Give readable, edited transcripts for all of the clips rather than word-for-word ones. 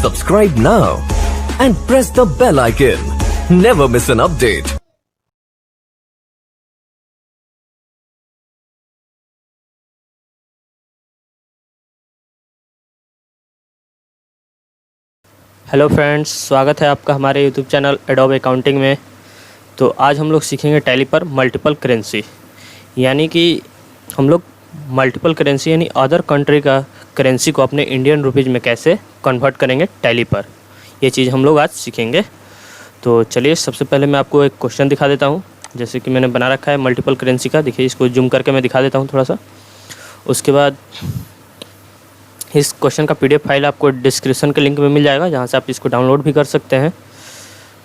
Subscribe now and press the bell icon. Never miss an update. Hello friends, स्वागत है आपका हमारे YouTube channel adobe accounting में। तो आज हम लोग सीखेंगे टैली पर मल्टीपल करेंसी, यानी कि हम लोग मल्टीपल करेंसी यानी अदर कंट्री का करेंसी को अपने इंडियन रुपीज़ में कैसे कन्वर्ट करेंगे टैली पर, ये चीज़ हम लोग आज सीखेंगे। तो चलिए, सबसे पहले मैं आपको एक क्वेश्चन दिखा देता हूँ, जैसे कि मैंने बना रखा है मल्टीपल करेंसी का। देखिए, इसको जूम करके मैं दिखा देता हूँ थोड़ा सा। उसके बाद इस क्वेश्चन का पीडीएफ फाइल आपको डिस्क्रिप्शन के लिंक में मिल जाएगा, जहाँ से आप इसको डाउनलोड भी कर सकते हैं।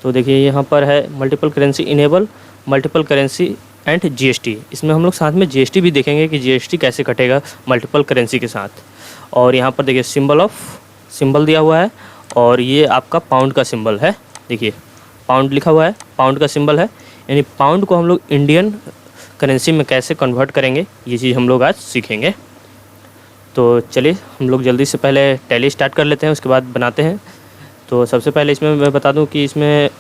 तो देखिए, यहाँ पर है multiple currency enable multiple currency and GST. इसमें हम लोग साथ में जीएसटी भी देखेंगे कि जीएसटी कैसे कटेगा मल्टीपल करेंसी के साथ। और यहाँ पर देखिए सिंबल दिया हुआ है, और ये आपका पाउंड का सिंबल है। देखिए, पाउंड लिखा हुआ है, पाउंड का सिंबल है, यानी पाउंड को हम लोग इंडियन करेंसी में कैसे कन्वर्ट करेंगे, ये चीज़ हम लोग आज सीखेंगे। तो चलिए, हम लोग जल्दी से पहले टैली स्टार्ट कर लेते हैं, उसके बाद बनाते हैं। तो सबसे पहले इसमें मैं बता दूं कि इसमें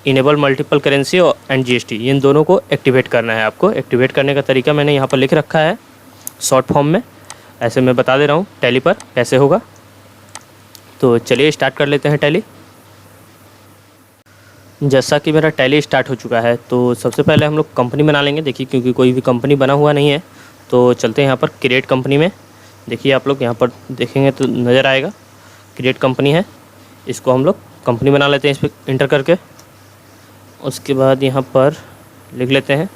इनेबल मल्टीपल करेंसी और एंड जीएसटी, इन दोनों को एक्टिवेट करना है। आपको एक्टिवेट करने का तरीका मैंने यहाँ पर लिख रखा है शॉर्ट फॉर्म में, ऐसे मैं बता दे रहा हूँ टैली पर कैसे होगा। तो चलिए स्टार्ट कर लेते हैं टैली। जैसा कि मेरा टैली स्टार्ट हो चुका है, तो सबसे पहले हम लोग कंपनी बना लेंगे। देखिए, क्योंकि कोई भी कंपनी बना हुआ नहीं है, तो चलते हैं यहाँ पर क्रिएट कंपनी में। देखिए, आप लोग यहाँ पर देखेंगे तो नज़र आएगा क्रिएट कंपनी है। इसको हम लोग कंपनी बना लेते हैं, इस पर इंटर करके। उसके बाद यहाँ पर लिख लेते हैं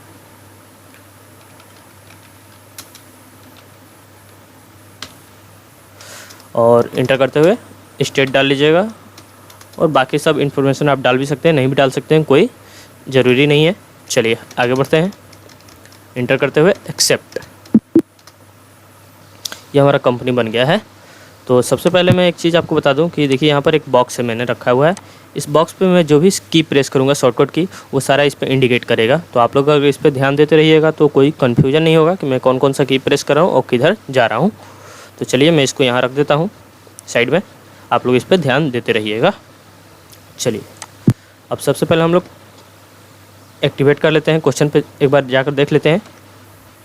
और इंटर करते हुए स्टेट डाल लीजिएगा, और बाकी सब इन्फॉर्मेशन आप डाल भी सकते हैं, नहीं भी डाल सकते हैं, कोई ज़रूरी नहीं है। चलिए आगे बढ़ते हैं, इंटर करते हुए एक्सेप्ट। ये हमारा कंपनी बन गया है। तो सबसे पहले मैं एक चीज़ आपको बता दूं कि देखिए, यहाँ पर एक बॉक्स है मैंने रखा हुआ है। इस बॉक्स पे मैं जो भी की प्रेस करूँगा शॉर्टकट की, वो सारा इस पर इंडिकेट करेगा। तो आप लोग अगर इस पर ध्यान देते रहिएगा तो कोई कन्फ्यूजन नहीं होगा कि मैं कौन कौन सा की प्रेस कर रहा हूँ और किधर जा रहा हूँ। तो चलिए, मैं इसको यहाँ रख देता हूँ साइड में, आप लोग इस पर ध्यान देते रहिएगा। चलिए, अब सबसे पहले हम लोग एक्टिवेट कर लेते हैं, क्वेश्चन पे एक बार जाकर देख लेते हैं।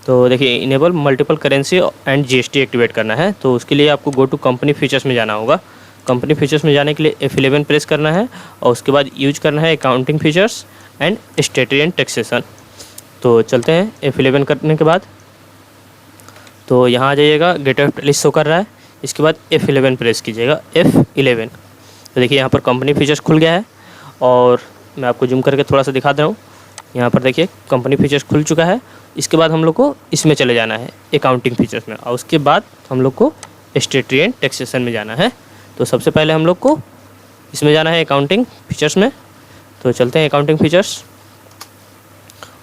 तो देखिए, enable multiple currency and GST activate करना है, तो उसके लिए आपको गो टू कंपनी फीचर्स में जाना होगा। कंपनी फीचर्स में जाने के लिए F11 प्रेस करना है, और उसके बाद यूज करना है accounting features and statutory and taxation. तो चलते हैं F11 करने के बाद, तो यहाँ आ जाइएगा, गेट ऑफ लिस्ट शो कर रहा है। इसके बाद F11 प्रेस कीजिएगा, F11। तो देखिए, यहाँ पर कंपनी फीचर्स खुल गया है, और मैं आपको जूम करके थोड़ा सा दिखा दे रहा हूँ। यहाँ पर देखिए, कंपनी फीचर्स खुल चुका है। इसके बाद हम लोग को इसमें चले जाना है अकाउंटिंग फीचर्स में, और उसके बाद हम लोग को स्टैट्यूटरी एंड टैक्सेशन में जाना है। तो सबसे पहले हम लोग को इसमें जाना है अकाउंटिंग फीचर्स में। तो चलते हैं अकाउंटिंग फीचर्स,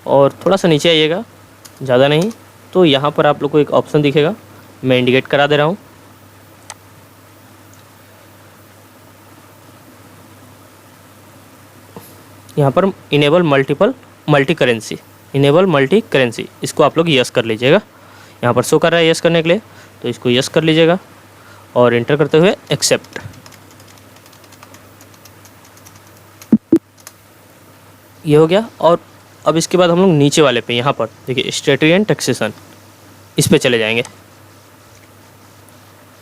और थोड़ा सा नीचे आइएगा, ज़्यादा नहीं। तो यहाँ पर आप लोग को एक ऑप्शन दिखेगा, मैं इंडिकेट करा दे रहा हूँ। यहाँ पर इनेबल मल्टी करेंसी, इसको आप लोग यस कर लीजिएगा। यहाँ पर शो कर रहा है यस करने के लिए, तो इसको यस कर लीजिएगा और इंटर करते हुए एक्सेप्ट। ये हो गया। और अब इसके बाद हम लोग नीचे वाले पे, यहाँ पर देखिए स्टैट्यूटरी एंड टैक्सेशन, इस पे चले जाएंगे।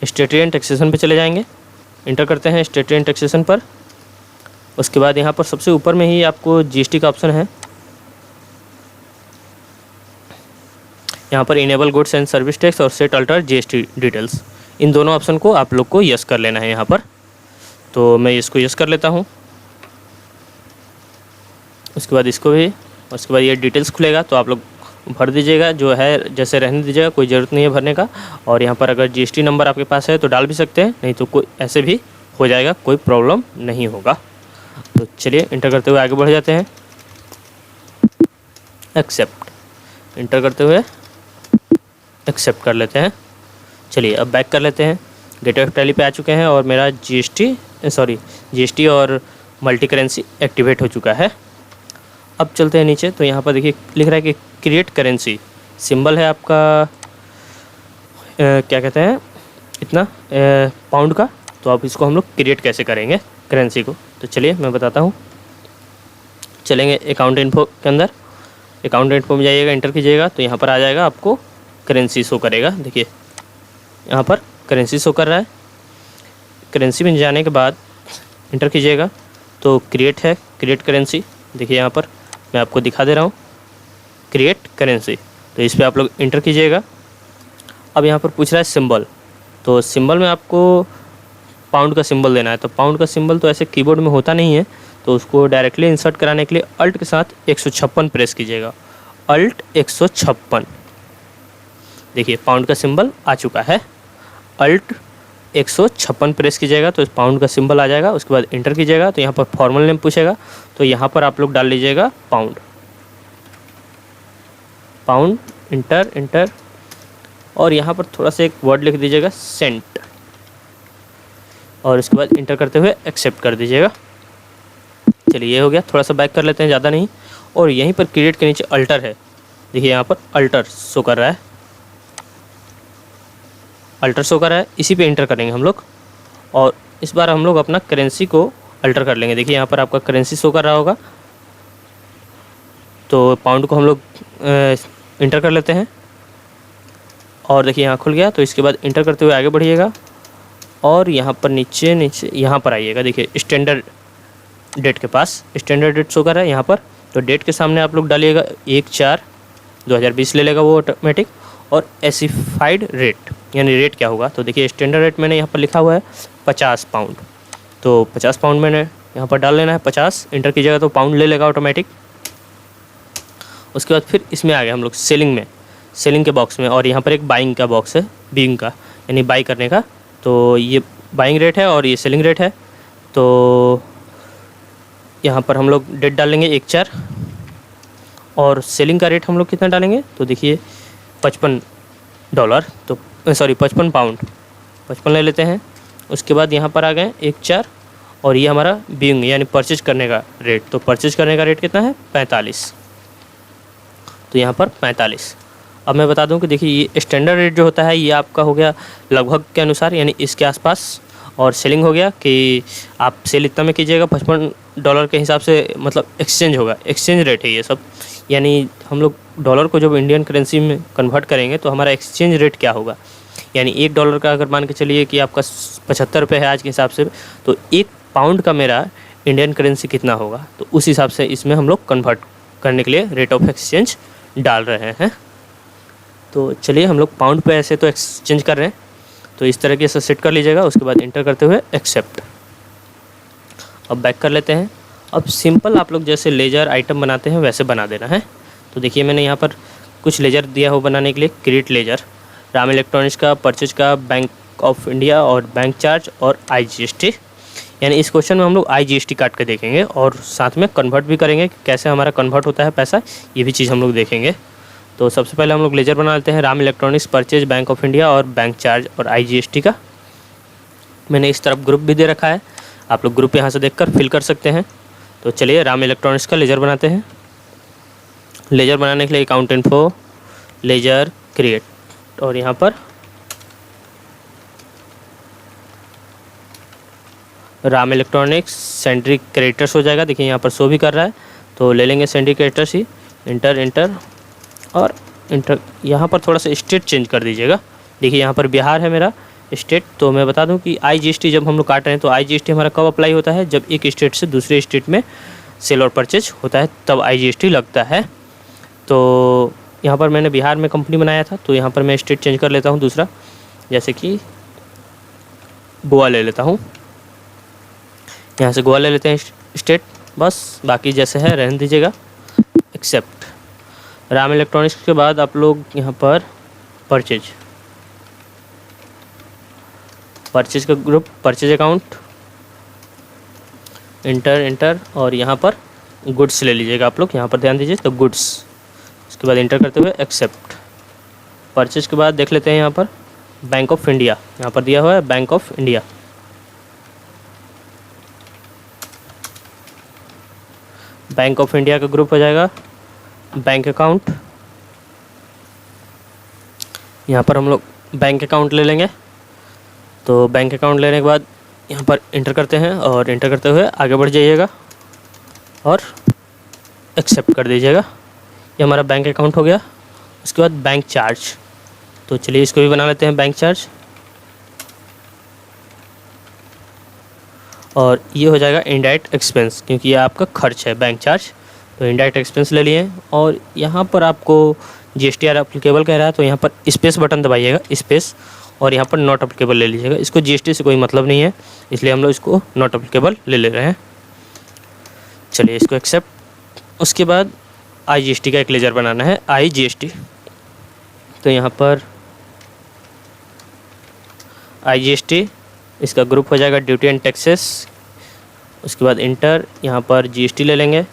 स्टैट्यूटरी एंड टैक्सेशन पे चले जाएंगे, इंटर करते हैं स्टैट्यूटरी एंड टैक्सेशन पर। उसके बाद यहाँ पर सबसे ऊपर में ही आपको जीएसटी का ऑप्शन है। यहाँ पर enable goods and service tax और सेट अल्टर जीएसटी डिटेल्स, इन दोनों ऑप्शन को आप लोग को यस कर लेना है यहाँ पर। तो मैं इसको यस कर लेता हूँ। उसके बाद इसको भी, उसके बाद ये डिटेल्स खुलेगा, तो आप लोग भर दीजिएगा, जो है जैसे रहने दीजिएगा, कोई ज़रूरत नहीं है भरने का। और यहाँ पर अगर जीएसटी नंबर आपके पास है तो डाल भी सकते हैं, नहीं तो कोई ऐसे भी हो जाएगा, कोई प्रॉब्लम नहीं होगा। तो चलिए, इंटर करते हुए आगे बढ़ जाते हैं। एक्सेप्ट, इंटर करते हुए एक्सेप्ट कर लेते हैं। चलिए, अब बैक कर लेते हैं। गेट ऑफ टैली पे आ चुके हैं, और मेरा जीएसटी और मल्टी करेंसी एक्टिवेट हो चुका है। अब चलते हैं नीचे, तो यहाँ पर देखिए लिख रहा है कि क्रिएट करेंसी, सिंबल है आपका क्या कहते हैं इतना पाउंड का। तो अब इसको हम लोग क्रिएट कैसे करेंगे करेंसी को, तो चलिए मैं बताता हूँ। चलेंगे अकाउंट इन्फो के अंदर, अकाउंट इन्फो में जाइएगा, इंटर कीजिएगा तो यहाँ पर आ जाएगा, आपको करेंसी शो करेगा। देखिए यहाँ पर करेंसी शो कर रहा है। करेंसी में जाने के बाद इंटर कीजिएगा तो क्रिएट है, क्रिएट करेंसी। देखिए यहाँ पर मैं आपको दिखा दे रहा हूँ, क्रिएट करेंसी, तो इस पर आप लोग इंटर कीजिएगा। अब यहाँ पर पूछ रहा है सिंबल, तो सिंबल में आपको पाउंड का सिंबल देना है। तो पाउंड का सिंबल तो ऐसे कीबोर्ड में होता नहीं है, तो उसको डायरेक्टली इंसर्ट कराने के लिए अल्ट के साथ 156 प्रेस कीजिएगा, अल्ट 156। देखिए पाउंड का सिंबल आ चुका है, अल्ट 156 प्रेस कीजिएगा तो इस पाउंड का सिंबल आ जाएगा। उसके बाद इंटर कीजिएगा तो यहाँ पर फॉर्मल नेम पूछेगा, तो यहाँ पर आप लोग डाल लीजिएगा पाउंड, पाउंड, इंटर इंटर, और यहाँ पर थोड़ा सा एक वर्ड लिख दीजिएगा सेंट, और इसके बाद इंटर करते हुए एक्सेप्ट कर दीजिएगा। चलिए ये हो गया। थोड़ा सा बैक कर लेते हैं, ज़्यादा नहीं। और यहीं पर क्रिएट के नीचे अल्टर है, देखिए यहाँ पर अल्टर शो कर रहा है, अल्टर शो कर रहा है, इसी पे इंटर करेंगे हम लोग। और इस बार हम लोग अपना करेंसी को अल्टर कर लेंगे। देखिए यहाँ पर आपका करेंसी शो कर रहा होगा, तो पाउंड को हम लोग इंटर कर लेते हैं, और देखिए यहाँ खुल गया। तो इसके बाद इंटर करते हुए आगे बढ़िएगा, और यहाँ पर नीचे नीचे यहाँ पर आइएगा। देखिए स्टैंडर्ड डेट के पास स्टैंडर्ड डेट शो कर रहा है यहाँ पर, तो डेट के सामने आप लोग डालिएगा 1/4/2020 ले लेगा वो ऑटोमेटिक। और एसिफाइड रेट, यानी रेट क्या होगा, तो देखिए स्टैंडर्ड रेट मैंने यहाँ पर लिखा हुआ है 50 पाउंड, तो 50 पाउंड मैंने यहाँ पर डाल लेना है 50। इंटर कीजिएगा तो पाउंड ले लेगा ऑटोमेटिक। उसके बाद फिर इसमें आ गए हम लोग सेलिंग में, सेलिंग के बॉक्स में, और यहाँ पर एक बाइंग का बॉक्स है, बीइंग का यानी बाई करने का। तो ये बाइंग रेट है और ये सेलिंग रेट है। तो यहाँ पर हम लोग डेट डालेंगे 1/4, और सेलिंग का रेट हम लोग कितना डालेंगे, तो देखिए $55, तो सॉरी 55 पाउंड, 55 ले लेते हैं। उसके बाद यहाँ पर आ गए 1/4, और ये हमारा बीइंग यानी परचेज करने का रेट, तो परचेज करने का रेट कितना है 45, तो यहाँ पर 45। अब मैं बता दूं कि देखिए ये स्टैंडर्ड रेट जो होता है ये आपका हो गया लगभग के अनुसार, यानी इसके आसपास, और सेलिंग हो गया कि आप सेल इतना में कीजिएगा $55 के हिसाब से, मतलब एक्सचेंज होगा, एक्सचेंज रेट है ये सब। यानी हम लोग डॉलर को जब इंडियन करेंसी में कन्वर्ट करेंगे तो हमारा एक्सचेंज रेट क्या होगा, यानी $1 का अगर मान के चलिए कि आपका 75 रुपये है आज के हिसाब से, तो 1 पाउंड का मेरा इंडियन करेंसी कितना होगा, तो उस हिसाब से इसमें हम लोग कन्वर्ट करने के लिए रेट ऑफ एक्सचेंज डाल रहे हैं। तो चलिए हम लोग पाउंड पे ऐसे तो एक्सचेंज कर रहे हैं, तो इस तरह के से सेट कर लीजिएगा। उसके बाद इंटर करते हुए एक्सेप्ट। अब बैक कर लेते हैं। अब सिंपल आप लोग जैसे लेजर आइटम बनाते हैं वैसे बना देना है। तो देखिए मैंने यहाँ पर कुछ लेजर दिया हो बनाने के लिए, क्रिएट लेजर, राम इलेक्ट्रॉनिक्स का, परचेज का, बैंक ऑफ इंडिया और बैंक चार्ज और IGST। यानी इस क्वेश्चन में हम लोग IGST काट के देखेंगे, और साथ में कन्वर्ट भी करेंगे, कैसे हमारा कन्वर्ट होता है पैसा, ये भी चीज़ हम लोग देखेंगे। तो सबसे पहले हम लोग लेजर बना लेते हैं, Ram electronics, purchase, bank of India और बैंक चार्ज और IGST का। मैंने इस तरफ ग्रुप भी दे रखा है, आप लोग ग्रुप यहाँ से देखकर फिल कर सकते हैं। तो चलिए राम इलेक्ट्रॉनिक्स का लेजर बनाते हैं। लेजर बनाने के लिए अकाउंट इन्फो, लेजर, क्रिएट, और यहाँ पर राम इलेक्ट्रॉनिक्स सेंट्री क्रेडिटर्स हो जाएगा। देखिए यहाँ पर शो भी कर रहा है, तो ले लेंगे सेंट्री क्रेडिटर्स ही, इंटर इंटर और इंटर। यहाँ पर थोड़ा सा स्टेट चेंज कर दीजिएगा। देखिए यहाँ पर बिहार है मेरा स्टेट। तो मैं बता दूं कि IGST जब हम लोग काट रहे हैं तो IGST हमारा कब अप्लाई होता है, जब एक स्टेट से दूसरे स्टेट में सेल और परचेज होता है तब IGST लगता है। तो यहाँ पर मैंने बिहार में कंपनी बनाया था, तो यहाँ पर मैं स्टेट चेंज कर लेता हूँ दूसरा, जैसे कि गोवा ले लेता हूँ। यहाँ से गोवा ले लेते हैं स्टेट, बस बाकी जैसे है रहने दीजिएगा। एक्सेप्ट। राम इलेक्ट्रॉनिक्स के बाद आप लोग यहाँ पर परचेज, परचेज का group, purchase account, inter inter, और यहाँ पर गुड्स ले लीजिएगा आप लोग, यहाँ पर ध्यान दीजिए, तो गुड्स। उसके बाद इंटर करते हुए एक्सेप्ट। परचेज के बाद देख लेते हैं यहाँ पर बैंक ऑफ इंडिया, यहाँ पर दिया हुआ है bank of India. Bank of India का ग्रुप हो जाएगा बैंक अकाउंट। यहाँ पर हम लोग बैंक अकाउंट ले लेंगे। तो बैंक अकाउंट लेने के बाद यहाँ पर इंटर करते हैं और इंटर करते हुए आगे बढ़ जाइएगा और एक्सेप्ट कर दीजिएगा। ये हमारा बैंक अकाउंट हो गया। उसके बाद बैंक चार्ज, तो चलिए इसको भी बना लेते हैं बैंक चार्ज, और ये हो जाएगा इनडायरेक्ट एक्सपेंस, क्योंकि ये आपका खर्च है बैंक चार्ज। तो इनडायरेक्ट एक्सपेंस ले लिए, और यहाँ पर आपको GSTR अप्लीकेबल कह रहा है, तो यहाँ पर स्पेस बटन दबाइएगा, स्पेस, और यहाँ पर नॉट अप्लीकेबल ले लीजिएगा। इसको GST से कोई मतलब नहीं है, इसलिए हम लोग इसको नॉट अप्लीकेबल ले रहे हैं। चलिए इसको एक्सेप्ट। उसके बाद IGST का एक लेजर बनाना है, IGST। तो यहाँ पर IGST, इसका ग्रुप हो जाएगा ड्यूटी एंड टैक्सेस। उसके बाद इंटर, यहाँ पर GST ले लेंगे।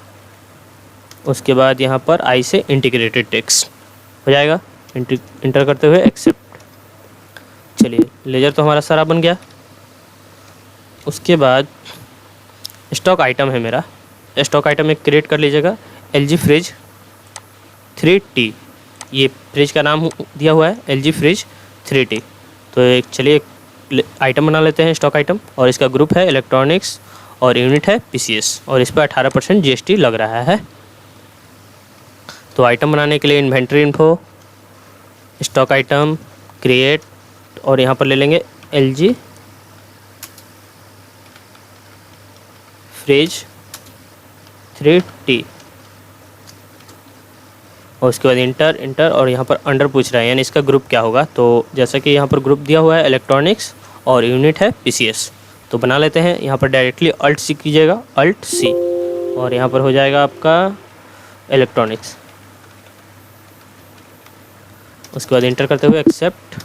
उसके बाद यहाँ पर I से इंटीग्रेटेड टैक्स हो जाएगा, इंटर करते हुए एक्सेप्ट। चलिए लेजर तो हमारा सारा बन गया। उसके बाद स्टॉक आइटम है मेरा, स्टॉक आइटम एक क्रिएट कर लीजिएगा, LG फ्रिज 3T, ये फ्रिज का नाम दिया हुआ है LG फ्रिज 3T। तो एक चलिए एक आइटम बना लेते हैं, स्टॉक आइटम, और इसका ग्रुप है इलेक्ट्रॉनिक्स और यूनिट है PCS, और इस पर 18% GST लग रहा है। तो आइटम बनाने के लिए inventory info, stock item, create, और यहाँ पर ले लेंगे LG फ्रिज 3T, और उसके बाद इंटर, और यहाँ पर अंडर पूछ रहा है, यानी इसका ग्रुप क्या होगा। तो जैसा कि यहाँ पर ग्रुप दिया हुआ है इलेक्ट्रॉनिक्स और यूनिट है PCS, तो बना लेते हैं। यहाँ पर डायरेक्टली Alt+C कीजिएगा, Alt+C, और यहाँ पर हो जाएगा आपका इलेक्ट्रॉनिक्स। उसके बाद इंटर करते हुए एक्सेप्ट।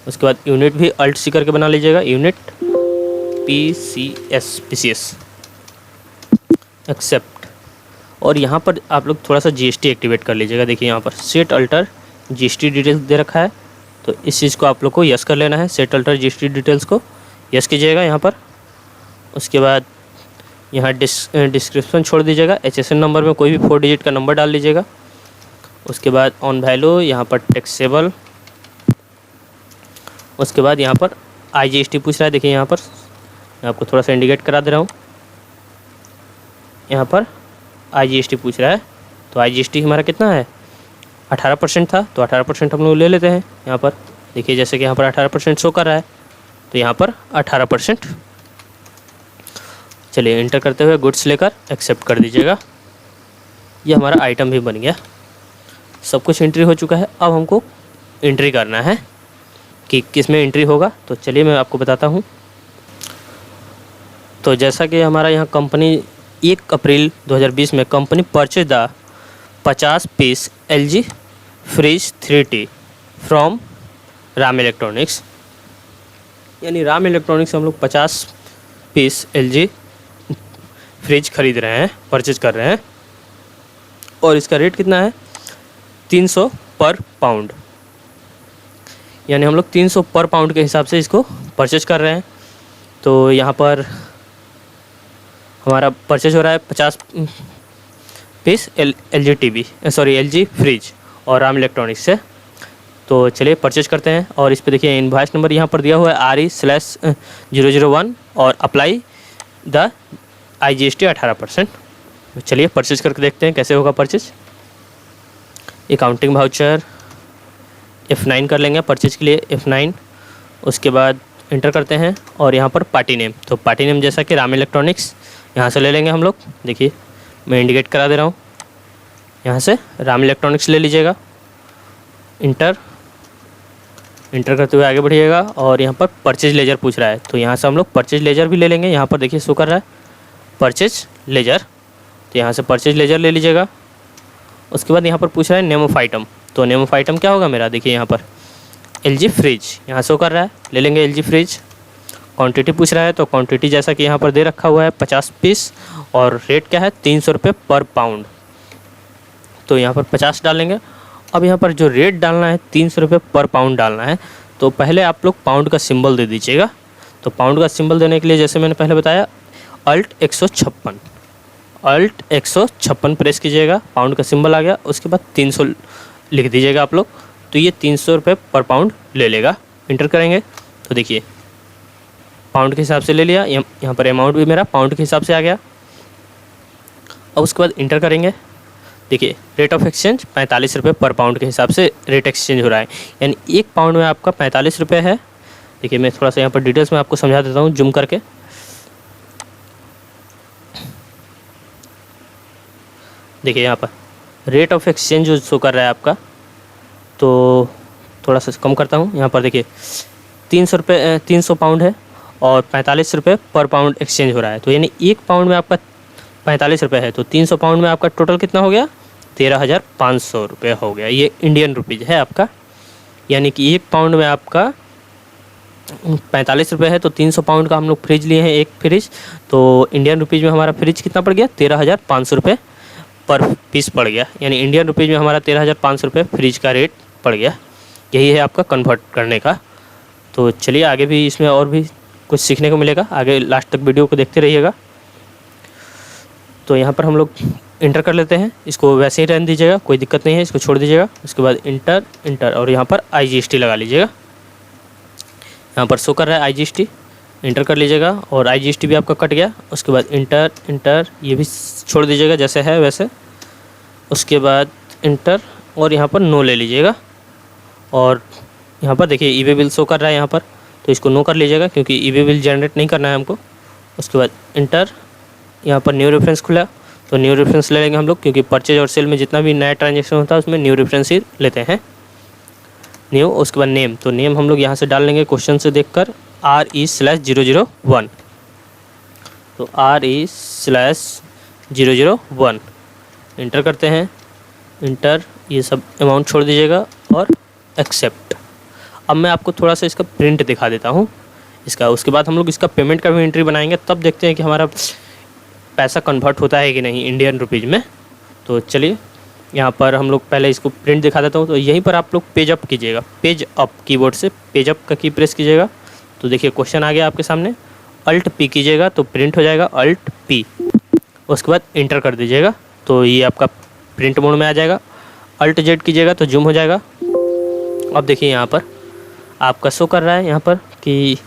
उसके बाद यूनिट भी Alt+C करके बना लीजिएगा, यूनिट PCS, एक्सेप्ट। और यहाँ पर आप लोग थोड़ा सा GST एक्टिवेट कर लीजिएगा। देखिए यहाँ पर सेट अल्टर GST डिटेल्स दे रखा है, तो इस चीज़ को आप लोग को यस कर लेना है। सेट अल्टर GST डिटेल्स को यस कीजिएगा यहाँ पर। उसके बाद यहाँ डिस्क्रिप्शन छोड़ दीजिएगा, HSN नंबर में कोई भी 4 डिजिट का नंबर डाल लीजिएगा। उसके बाद ऑन वैल्यू यहाँ पर टैक्सेबल। उसके बाद यहाँ पर IGST पूछ रहा है, देखिए यहाँ पर मैं आपको थोड़ा सा इंडिकेट करा दे रहा हूँ, यहाँ पर IGST पूछ रहा है। तो IGST हमारा कितना है, 18% था, तो 18% हम लोग ले लेते हैं। यहाँ पर देखिए जैसे कि यहाँ पर 18% शो कर रहा है, तो यहाँ पर 18%। चलिए इंटर करते हुए गुड्स लेकर एक्सेप्ट कर दीजिएगा। ये हमारा आइटम भी बन गया, सब कुछ एंट्री हो चुका है। अब हमको एंट्री करना है कि किस में एंट्री होगा, तो चलिए मैं आपको बताता हूँ। तो जैसा कि हमारा यहाँ कंपनी 1 अप्रैल 2020 में company purchase the 50 piece LG fridge 3T from Ram electronics, यानी राम इलेक्ट्रॉनिक्स से हम लोग 50 पीस LG फ्रिज खरीद रहे हैं, परचेज कर रहे हैं, और इसका रेट कितना है 300 पर पाउंड, यानी हम लोग 300 पर पाउंड के हिसाब से इसको परचेज कर रहे हैं। तो यहाँ पर हमारा परचेज हो रहा है 50 पीस LG फ्रिज और राम इलेक्ट्रॉनिक्स से। तो चलिए परचेज करते हैं, और इस पे देखिए इनवॉइस नंबर यहाँ पर दिया हुआ है RE/001, और अप्लाई द IGST 18%। चलिए परचेज करके देखते हैं कैसे होगा परचेज। अकाउंटिंग वाउचर F9 कर लेंगे परचेज के लिए, F9। उसके बाद इंटर करते हैं, और यहाँ पर पार्टी नेम, तो पार्टी नेम जैसा कि राम इलेक्ट्रॉनिक्स यहाँ से ले लेंगे हम लोग। देखिए मैं इंडिकेट करा दे रहा हूँ, यहाँ से राम इलेक्ट्रॉनिक्स ले लीजिएगा। इंटर करते हुए आगे बढ़िएगा, और यहाँ पर परचेज लेजर पूछ रहा है, तो यहाँ से हम लोग परचेज लेजर भी ले लेंगे। यहाँ पर देखिए शो कर रहा है परचेज लेजर, तो यहाँ से परचेज लेजर ले लीजिएगा। उसके बाद यहाँ पर पूछ रहा है नेम ऑफ आइटम, तो नेम ऑफ आइटम क्या होगा मेरा, देखिए यहाँ पर LG फ्रिज यहाँ शो कर रहा है, ले लेंगे LG फ्रिज। क्वांटिटी पूछ रहा है, तो क्वांटिटी जैसा कि यहाँ पर दे रखा हुआ है 50 पीस, और रेट क्या है 300 रुपये पर पाउंड, तो यहाँ पर 50 डालेंगे। अब यहाँ पर जो रेट डालना है 300 रुपये पर पाउंड डालना है, तो पहले आप लोग पाउंड का सिंबल दे दीजिएगा। तो पाउंड का सिंबल देने के लिए जैसे मैंने पहले बताया Alt 156 प्रेस कीजिएगा, पाउंड का सिंबल आ गया। उसके बाद 300 लिख दीजिएगा आप लोग, तो ये 300 रुपये पर पाउंड ले लेगा। इंटर करेंगे तो देखिए पाउंड के हिसाब से ले लिया। यहाँ पर अमाउंट भी मेरा पाउंड के हिसाब से आ गया। अब उसके बाद इंटर करेंगे। देखिए रेट ऑफ एक्सचेंज 45 रुपये पर पाउंड के हिसाब से रेट एक्सचेंज हो रहा है, यानी 1 पाउंड में आपका 45 रुपये है। देखिए मैं थोड़ा सा यहाँ पर डिटेल्स में आपको समझा देता हूँ जूम करके। देखिए यहाँ पर रेट ऑफ एक्सचेंज जो शो कर रहा है आपका, तो थोड़ा सा कम करता हूँ। यहाँ पर देखिए 300 पाउंड है और 45 रुपये पर पाउंड एक्सचेंज हो रहा है। तो यानी 1 पाउंड में आपका 45 रुपये है, तो 300 पाउंड में आपका टोटल कितना हो गया? 13,500 रुपये हो गया। ये इंडियन रुपीज़ है आपका, यानी कि 1 पाउंड में आपका 45 रुपये है, तो 300 पाउंड का हम लोग फ्रिज लिए हैं, एक फ्रिज। तो इंडियन रुपीज़ में हमारा फ्रिज कितना पड़ गया? 13,500 रुपये पर पीस पड़ गया, यानी इंडियन रुपीज़ में हमारा 13,500 रुपये फ्रिज का रेट पड़ गया। यही है आपका कन्वर्ट करने का। तो चलिए आगे भी इसमें और भी कुछ सीखने को मिलेगा, आगे लास्ट तक वीडियो को देखते रहिएगा। तो यहाँ पर हम लोग इंटर कर लेते हैं, इसको वैसे ही रहने दीजिएगा, कोई दिक्कत नहीं है, इसको छोड़ दीजिएगा। उसके बाद इंटर और यहाँ पर IGST लगा लीजिएगा। यहाँ पर शो कर रहा है IGST, इंटर कर लीजिएगा और IGST भी आपका कट गया। उसके बाद इंटर ये भी छोड़ दीजिएगा जैसे है वैसे। उसके बाद इंटर और यहाँ पर नो ले लीजिएगा। और यहाँ पर देखिए ई-वे बिल शो कर रहा है यहाँ पर, तो इसको नो कर लीजिएगा क्योंकि ई-वे बिल जनरेट नहीं करना है हमको। उसके बाद इंटर, यहाँ पर न्यू रेफरेंस खुला, तो न्यू रेफरेंस ले लेंगे हम लोग, क्योंकि परचेज और सेल में जितना भी नया ट्रांजेक्शन होता है उसमें न्यू रेफरेंस ही लेते हैं, न्यू। उसके बाद नेम, तो नेम हम लोग यहाँ से डाल लेंगे क्वेश्चन से देखकर, RE/001। तो RE/001 इंटर करते हैं। इंटर, ये सब अमाउंट छोड़ दीजिएगा और एक्सेप्ट। अब मैं आपको थोड़ा सा इसका प्रिंट दिखा देता हूँ इसका। उसके बाद हम लोग इसका पेमेंट का भी एंट्री बनाएंगे, तब देखते हैं कि हमारा पैसा कन्वर्ट होता है कि नहीं इंडियन रुपीज़ में। तो चलिए यहाँ पर हम लोग पहले इसको प्रिंट दिखा देता हूँ। तो यहीं पर आप लोग पेज अप कीजिएगा, पेज अप कीबोर्ड से पेज अप का की प्रेस कीजिएगा। तो देखिए क्वेश्चन आ गया आपके सामने, Alt P कीजिएगा तो प्रिंट हो जाएगा, Alt P। उसके बाद इंटर कर दीजिएगा तो ये आपका प्रिंट मोड में आ जाएगा। Alt Z कीजिएगा तो जूम हो जाएगा। अब देखिए यहाँ पर आपका शो कर रहा है यहाँ पर कि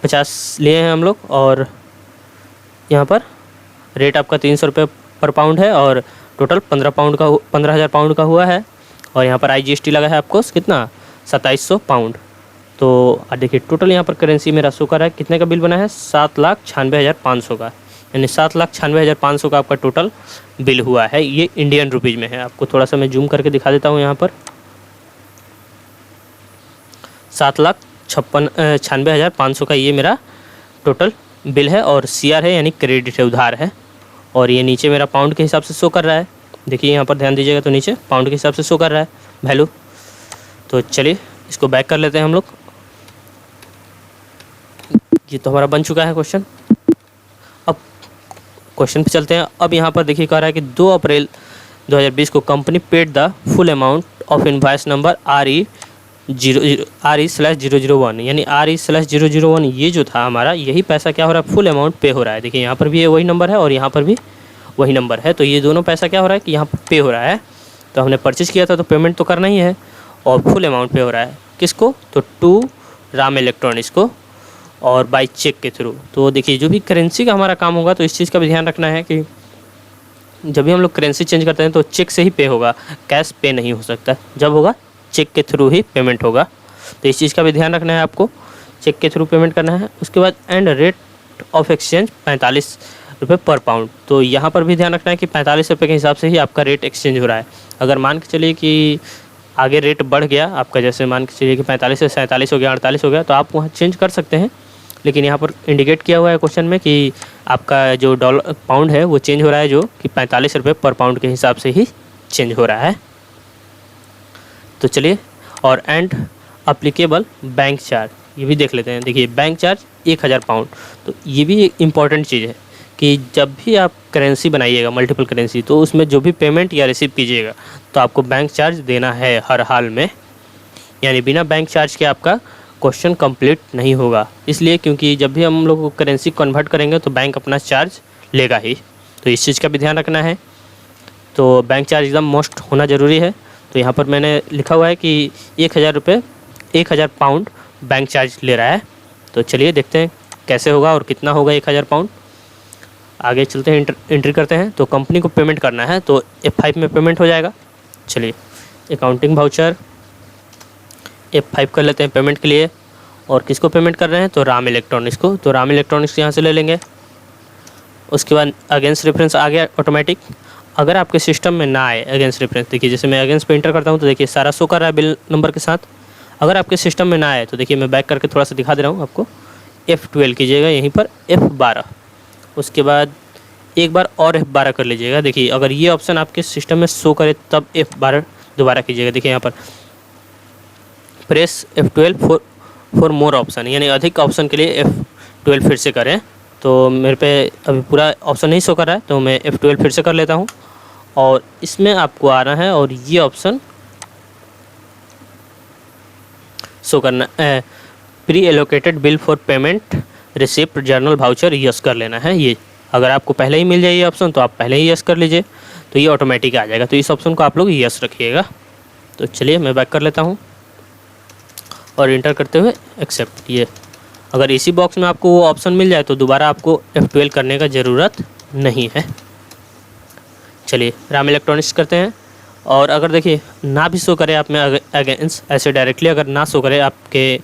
50 लिए हैं हम लोग, और यहाँ पर रेट आपका 300 रुपये पर पाउंड है और टोटल 15,000 पाउंड का हुआ है। और यहाँ पर IGST लगा है आपको कितना? 2700 पाउंड। तो देखिए टोटल यहाँ पर करेंसी मेरा शो कर रहा है, कितने का बिल बना है? 7,96,500 का, यानी 7,96,500 का आपका टोटल बिल हुआ है। ये इंडियन रुपीज़ में है। आपको थोड़ा सा मैं जूम करके दिखा देता हूँ। यहाँ पर 7,96,500 का ये मेरा टोटल बिल है, और CR है यानी क्रेडिट है, उधार है। और ये नीचे मेरा पाउंड के हिसाब से शो कर रहा है। देखिए यहाँ पर ध्यान दीजिएगा तो नीचे पाउंड के हिसाब से शो कर रहा है वैल्यू। तो चलिए इसको बैक कर लेते हैं हम लोग। ये तो हमारा बन चुका है क्वेश्चन। अब क्वेश्चन पे चलते हैं। अब यहाँ पर देखिए कह रहा है कि 2 अप्रैल 2020 को company paid the full amount of invoice number RE/001, यानी RE/001 ये जो था हमारा, यही पैसा क्या हो रहा है? फुल अमाउंट पे हो रहा है। देखिए यहाँ पर भी वही नंबर है और यहाँ पर भी वही नंबर है। तो ये दोनों पैसा क्या हो रहा है कि यहाँ पर पे हो रहा है। तो हमने परचेज़ किया था तो पेमेंट तो करना ही है, और फुल अमाउंट पे हो रहा है। किसको? तो टू राम इलेक्ट्रॉनिक्स को, और बाई चेक के थ्रू। तो देखिए जो भी करेंसी का हमारा काम होगा तो इस चीज़ का भी ध्यान रखना है कि जब भी हम लोग करेंसी चेंज करते हैं तो चेक से ही पे होगा, कैश पे नहीं हो सकता। जब होगा चेक के थ्रू ही पेमेंट होगा। तो इस चीज़ का भी ध्यान रखना है आपको, चेक के थ्रू पेमेंट करना है। उसके बाद एंड रेट ऑफ एक्सचेंज 45 रुपये पर पाउंड। तो यहाँ पर भी ध्यान रखना है कि 45 रुपये के हिसाब से ही आपका रेट एक्सचेंज हो रहा है। अगर मान के चलिए कि आगे रेट बढ़ गया आपका, जैसे मान के चलिए कि 45 से 47 हो गया, 48 हो गया, तो आप वहाँ चेंज कर सकते हैं। लेकिन यहाँ पर इंडिकेट किया हुआ है क्वेश्चन में कि आपका जो पाउंड है वो चेंज हो रहा है, जो कि 45 रुपये पर पाउंड के हिसाब से ही चेंज हो रहा है। तो चलिए, और एंड अप्लीकेबल बैंक चार्ज ये भी देख लेते हैं। देखिए बैंक चार्ज 1000 पाउंड। तो ये भी एक इम्पॉर्टेंट चीज़ है कि जब भी आप करेंसी बनाइएगा मल्टीपल करेंसी, तो उसमें जो भी पेमेंट या रिसीव कीजिएगा तो आपको बैंक चार्ज देना है हर हाल में, यानी बिना बैंक चार्ज के आपका क्वेश्चन कंप्लीट नहीं होगा। इसलिए क्योंकि जब भी हम लोग करेंसी कन्वर्ट करेंगे तो बैंक अपना चार्ज लेगा ही। तो इस चीज़ का भी ध्यान रखना है। तो बैंक चार्ज एकदम मोस्ट होना ज़रूरी है। तो यहाँ पर मैंने लिखा हुआ है कि 1000 पाउंड बैंक चार्ज ले रहा है। तो चलिए देखते हैं कैसे होगा और कितना होगा 1000 पाउंड। आगे चलते हैं, एंट्री करते हैं। तो कंपनी को पेमेंट करना है तो F5 में पेमेंट हो जाएगा। चलिए अकाउंटिंग वाउचर F5 कर लेते हैं पेमेंट के लिए। और किसको पेमेंट कर रहे हैं तो राम इलेक्ट्रॉनिक्स को। तो राम इलेक्ट्रॉनिक्स यहाँ से ले लेंगे। उसके बाद अगेंस्ट रेफरेंस आ गया ऑटोमेटिक। अगर आपके सिस्टम में ना आए अगेंस्ट रेफरेंस, देखिए जैसे मैं अगेंस्ट पे इंटर करता हूँ तो देखिए सारा शो कर रहा है बिल नंबर के साथ। अगर आपके सिस्टम में ना आए तो देखिए मैं बैक करके थोड़ा सा दिखा दे रहा हूँ आपको। F12 कीजिएगा, यहीं पर F12, उसके बाद एक बार और F12 कर लीजिएगा। देखिए अगर ये ऑप्शन आपके सिस्टम में शो करे तब F12 दोबारा कीजिएगा। देखिए यहाँ पर press F12 for more option, यानी अधिक ऑप्शन के लिए F12 फिर से करें। तो मेरे पे अभी पूरा ऑप्शन नहीं शो कर रहा है तो मैं F12 फिर से कर लेता हूँ। और इसमें आपको आना है और ये ऑप्शन शो करना है, pre allocated bill for payment receipt journal voucher, yes कर लेना है। ये अगर आपको पहले ही मिल जाए ये ऑप्शन तो आप पहले ही यस कर लीजिए, तो ये ऑटोमेटिक आ जाएगा। तो इस ऑप्शन को आप लोग यस रखिएगा। तो चलिए मैं बैक कर लेता हूँ और इंटर करते हुए एक्सेप्ट। ये अगर इसी बॉक्स में आपको वो ऑप्शन मिल जाए तो दोबारा आपको F12 करने का ज़रूरत नहीं है। चलिए राम इलेक्ट्रॉनिक्स करते हैं। और अगर देखिए ना भी शो करे आप में अगेंस्ट, ऐसे डायरेक्टली अगर ना शो करे आपके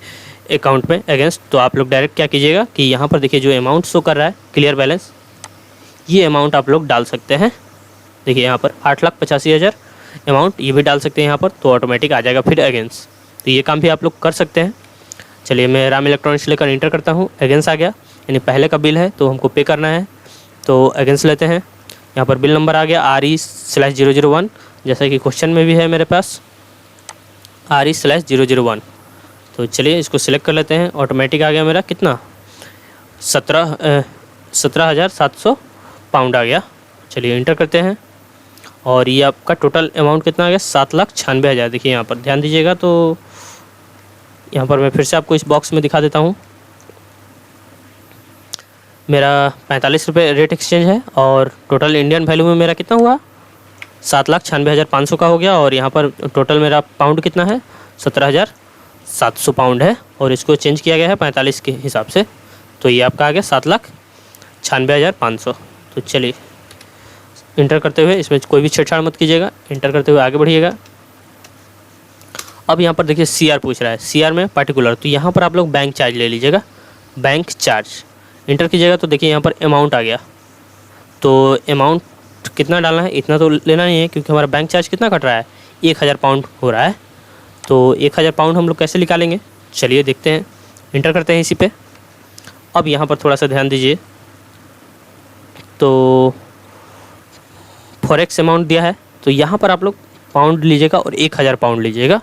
अकाउंट में अगेंस्ट, तो आप लोग डायरेक्ट क्या कीजिएगा कि यहाँ पर देखिए जो अमाउंट शो कर रहा है क्लियर बैलेंस, ये अमाउंट आप लोग डाल सकते हैं। देखिए यहाँ पर 8,85,000 अमाउंट ये भी डाल सकते हैं यहाँ पर, तो ऑटोमेटिक आ जाएगा फिर अगेंस्ट। तो ये काम भी आप लोग कर सकते हैं। चलिए मैं राम इलेक्ट्रॉनिक्स लेकर इंटर करता हूँ। अगेंस्ट आ गया, यानी पहले का बिल है तो हमको पे करना है, तो अगेंस्ट लेते हैं। यहाँ पर बिल नंबर आ गया RE/001, जैसा कि क्वेश्चन में भी है मेरे पास RE/001। तो चलिए इसको सिलेक्ट कर लेते हैं। ऑटोमेटिक आ गया मेरा कितना 17,700 पाउंड आ गया। चलिए इंटर करते हैं और ये आपका टोटल अमाउंट कितना आ गया 7,96,000। देखिए यहाँ पर ध्यान दीजिएगा। तो यहाँ पर मैं फिर से आपको इस बॉक्स में दिखा देता हूँ। मेरा 45 रुपये रेट एक्सचेंज है और टोटल इंडियन वैल्यू में मेरा कितना हुआ 7,96,500 का हो गया। और यहाँ पर टोटल मेरा पाउंड कितना है 17,700 पाउंड है, और इसको चेंज किया गया है 45 के हिसाब से। तो ये आपका आ गया 7,96,500। तो चलिए इंटर करते हुए, इसमें कोई भी छेड़छाड़ मत कीजिएगा, इंटर करते हुए आगे बढ़िएगा। अब यहाँ पर देखिए CR पूछ रहा है, CR में पार्टिकुलर, तो यहाँ पर आप लोग बैंक चार्ज ले लीजिएगा, बैंक चार्ज इंटर कीजिएगा। तो देखिए यहाँ पर अमाउंट आ गया। तो अमाउंट कितना डालना है, इतना तो लेना नहीं है क्योंकि हमारा बैंक चार्ज कितना कट रहा है 1,000 पाउंड हो रहा है। तो 1,000 पाउंड हम लोग कैसे निकालेंगे, चलिए देखते हैं। इंटर करते हैं इसी पे। अब यहाँ पर थोड़ा सा ध्यान दीजिए, तो फॉरेक्स अमाउंट दिया है, तो यहाँ पर आप लोग पाउंड लीजिएगा और 1,000 पाउंड लीजिएगा।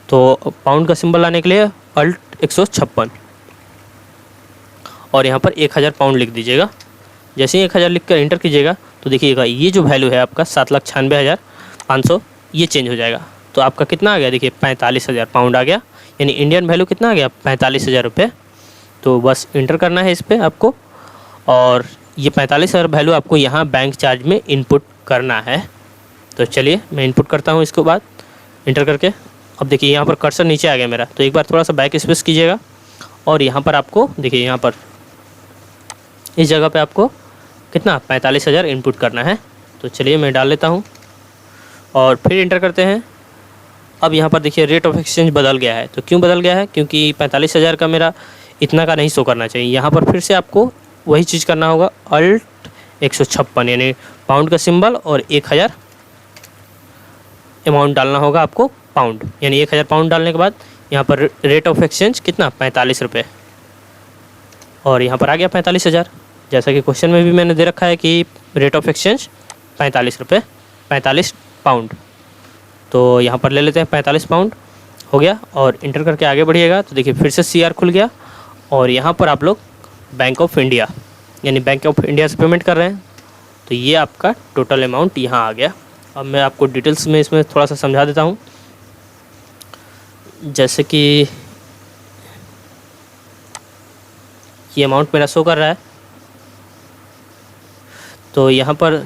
तो पाउंड का सिंबल लाने के लिए Alt 156 और यहाँ पर 1,000 पाउंड लिख दीजिएगा। जैसे ही 1,000 लिख कर इंटर कीजिएगा तो देखिएगा ये जो वैल्यू है आपका 7,96,500 ये चेंज हो जाएगा। तो आपका कितना आ गया देखिए 45,000 पाउंड आ गया, यानी इंडियन वैल्यू कितना आ गया 45,000 रुपये। तो बस इंटर करना है इस पर आपको, और ये 45,000 वैल्यू आपको यहाँ बैंक चार्ज में इनपुट करना है। तो चलिए मैं इनपुट करता हूँ इसके बाद इंटर करके। अब देखिए यहाँ पर कर्सर नीचे आ गया मेरा, तो एक बार थोड़ा सा बैक स्पेस कीजिएगा और यहाँ पर आपको देखिए यहाँ पर इस जगह पे आपको कितना 45,000 इनपुट करना है। तो चलिए मैं डाल लेता हूँ और फिर इंटर करते हैं। अब यहाँ पर देखिए रेट ऑफ एक्सचेंज बदल गया है। तो क्यों बदल गया है, क्योंकि 45,000 का मेरा इतना का नहीं शो करना चाहिए। यहाँ पर फिर से आपको वही चीज़ करना होगा, Alt 156 यानी पाउंड का सिंबल और 1,000 अमाउंट डालना होगा आपको पाउंड, यानी 1,000 पाउंड डालने के बाद यहाँ पर रेट ऑफ एक्सचेंज कितना 45 रुपये, और यहाँ पर आ गया 45,000। जैसा कि क्वेश्चन में भी मैंने दे रखा है कि रेट ऑफ एक्सचेंज 45 रुपये, 45 पाउंड। तो यहाँ पर ले लेते हैं 45 पाउंड हो गया और इंटर करके आगे बढ़िएगा। तो देखिए फिर से CR खुल गया और यहाँ पर आप लोग बैंक ऑफ इंडिया यानी बैंक ऑफ इंडिया से पेमेंट कर रहे हैं। तो ये आपका टोटल अमाउंट यहाँ आ गया। अब मैं आपको डिटेल्स में इसमें थोड़ा सा समझा देता हूँ। जैसे कि ये अमाउंट मेरा शो कर रहा है, तो यहाँ पर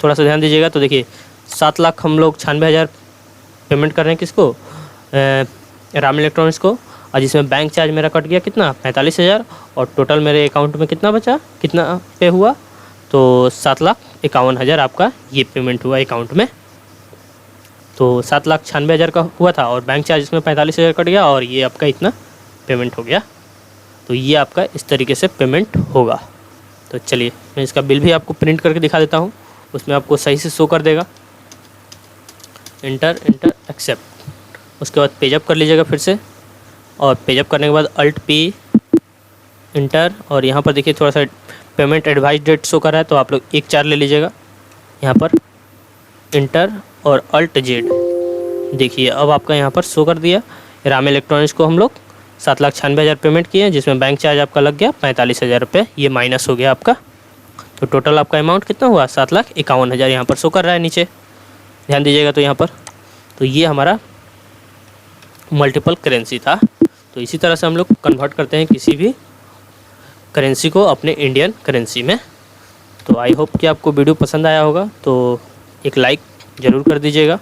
थोड़ा सा ध्यान दीजिएगा। तो देखिए 7,96,500 पेमेंट कर रहे हैं किसको, राम इलेक्ट्रॉनिक्स को। और जिसमें बैंक चार्ज मेरा कट गया कितना 45,000, और टोटल मेरे अकाउंट में कितना बचा, कितना पे हुआ, तो 7,51,000 आपका ये पेमेंट हुआ अकाउंट में। तो 7,96,000 का हुआ था और बैंक चार्ज इसमें 45,000 कट गया और ये आपका इतना पेमेंट हो गया। तो ये आपका इस तरीके से पेमेंट होगा। तो चलिए मैं इसका बिल भी आपको प्रिंट करके दिखा देता हूँ, उसमें आपको सही से शो कर देगा। इंटर एक्सेप्ट, उसके बाद पेजअप कर लीजिएगा फिर से, और पेजअप करने के बाद अल्ट पी इंटर, और यहाँ पर देखिए थोड़ा सा पेमेंट एडवाइस डेट शो कर रहा है, तो आप लोग 1/4 ले लीजिएगा। यहाँ पर इंटर और अल्ट जेड, देखिए अब आपका यहाँ पर शो कर दिया। राम इलेक्ट्रॉनिक्स को हम लोग 7,96,000 पेमेंट किए हैं, जिसमें बैंक चार्ज आपका लग गया 45,000 रुपये, ये माइनस हो गया आपका। तो टोटल आपका अमाउंट कितना हुआ 7,51,000 यहाँ पर शो कर रहा है नीचे, ध्यान दीजिएगा। तो यहाँ पर तो ये हमारा मल्टीपल करेंसी था। तो इसी तरह से हम लोग कन्वर्ट करते हैं किसी भी करेंसी को अपने इंडियन करेंसी में। तो आई होप कि आपको वीडियो पसंद आया होगा, तो एक लाइक ज़रूर कर दीजिएगा।